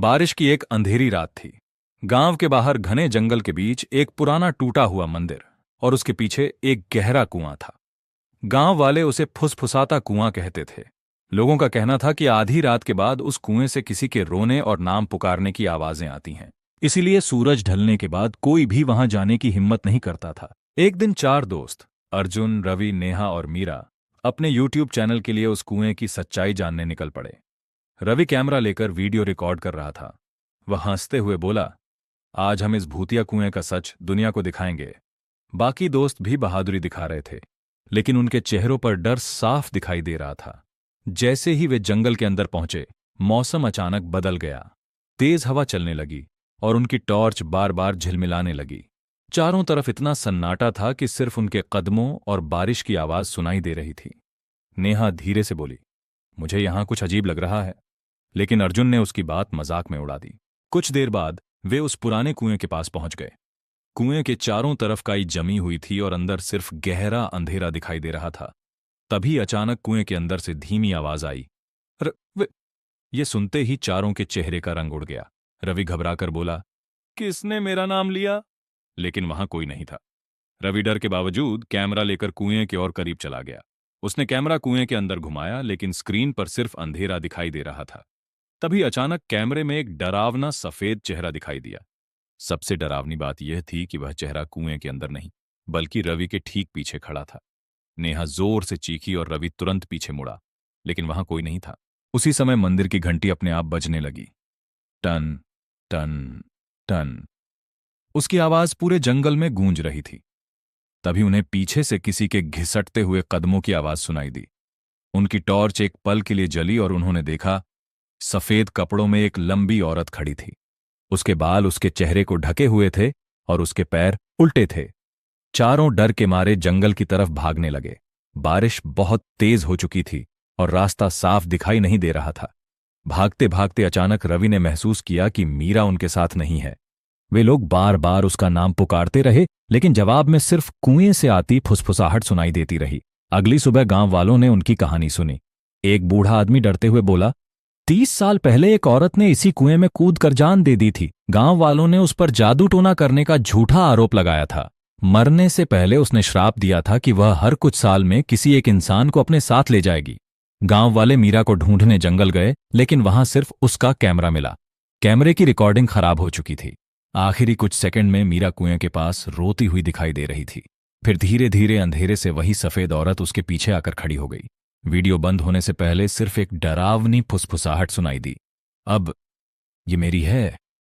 बारिश की एक अंधेरी रात थी। गांव के बाहर घने जंगल के बीच एक पुराना टूटा हुआ मंदिर और उसके पीछे एक गहरा कुआं था। गांव वाले उसे फुसफुसाता कुआं कहते थे। लोगों का कहना था कि आधी रात के बाद उस कुएं से किसी के रोने और नाम पुकारने की आवाजें आती हैं। इसीलिए सूरज ढलने के बाद कोई भी वहां जाने की हिम्मत नहीं करता था। एक दिन चार दोस्त अर्जुन, रवि, नेहा और मीरा अपने यूट्यूब चैनल के लिए उस कुएं की सच्चाई जानने निकल पड़े। रवि कैमरा लेकर वीडियो रिकॉर्ड कर रहा था। वह हंसते हुए बोला, आज हम इस भूतिया कुएं का सच दुनिया को दिखाएंगे। बाकी दोस्त भी बहादुरी दिखा रहे थे, लेकिन उनके चेहरों पर डर साफ दिखाई दे रहा था। जैसे ही वे जंगल के अंदर पहुंचे, मौसम अचानक बदल गया। तेज हवा चलने लगी और उनकी टॉर्च बार बार झिलमिलाने लगी। चारों तरफ इतना सन्नाटा था कि सिर्फ उनके कदमों और बारिश की आवाज सुनाई दे रही थी। नेहा धीरे से बोली, मुझे यहां कुछ अजीब लग रहा है। लेकिन अर्जुन ने उसकी बात मजाक में उड़ा दी। कुछ देर बाद वे उस पुराने कुएं के पास पहुंच गए। कुएं के चारों तरफ काई जमी हुई थी और अंदर सिर्फ गहरा अंधेरा दिखाई दे रहा था। तभी अचानक कुएं के अंदर से धीमी आवाज आई, रवि। ये सुनते ही चारों के चेहरे का रंग उड़ गया। रवि घबराकर बोला, किसने मेरा नाम लिया? लेकिन वहां कोई नहीं था। रवि डर के बावजूद कैमरा लेकर कुएं के और करीब चला गया। उसने कैमरा कुएं के अंदर घुमाया, लेकिन स्क्रीन पर सिर्फ अंधेरा दिखाई दे रहा था। तभी अचानक कैमरे में एक डरावना सफेद चेहरा दिखाई दिया। सबसे डरावनी बात यह थी कि वह चेहरा कुएं के अंदर नहीं, बल्कि रवि के ठीक पीछे खड़ा था। नेहा जोर से चीखी और रवि तुरंत पीछे मुड़ा, लेकिन वहां कोई नहीं था। उसी समय मंदिर की घंटी अपने आप बजने लगी। टन टन टन। उसकी आवाज पूरे जंगल में गूंज रही थी। तभी उन्हें पीछे से किसी के घिसटते हुए कदमों की आवाज सुनाई दी। उनकी टॉर्च एक पल के लिए जली और उन्होंने देखा, सफेद कपड़ों में एक लंबी औरत खड़ी थी। उसके बाल उसके चेहरे को ढके हुए थे और उसके पैर उल्टे थे। चारों डर के मारे जंगल की तरफ भागने लगे। बारिश बहुत तेज हो चुकी थी और रास्ता साफ दिखाई नहीं दे रहा था। भागते भागते अचानक रवि ने महसूस किया कि मीरा उनके साथ नहीं है। वे लोग बार बार उसका नाम पुकारते रहे, लेकिन जवाब में सिर्फ कुएं से आती फुसफुसाहट सुनाई देती रही। अगली सुबह गांव वालों ने उनकी कहानी सुनी। एक बूढ़ा आदमी डरते हुए बोला, 30 साल पहले एक औरत ने इसी कुएं में कूद कर जान दे दी थी। गांव वालों ने उस पर जादू टोना करने का झूठा आरोप लगाया था। मरने से पहले उसने श्राप दिया था कि वह हर कुछ साल में किसी एक इंसान को अपने साथ ले जाएगी। गांव वाले मीरा को ढूंढने जंगल गए, लेकिन वहां सिर्फ उसका कैमरा मिला। कैमरे की रिकॉर्डिंग खराब हो चुकी थी। आखिरी कुछ सेकंड में मीरा कुएं के पास रोती हुई दिखाई दे रही थी। फिर धीरे धीरे अंधेरे से वही सफेद औरत उसके पीछे आकर खड़ी हो गई। वीडियो बंद होने से पहले सिर्फ एक डरावनी फुसफुसाहट सुनाई दी, अब ये मेरी है।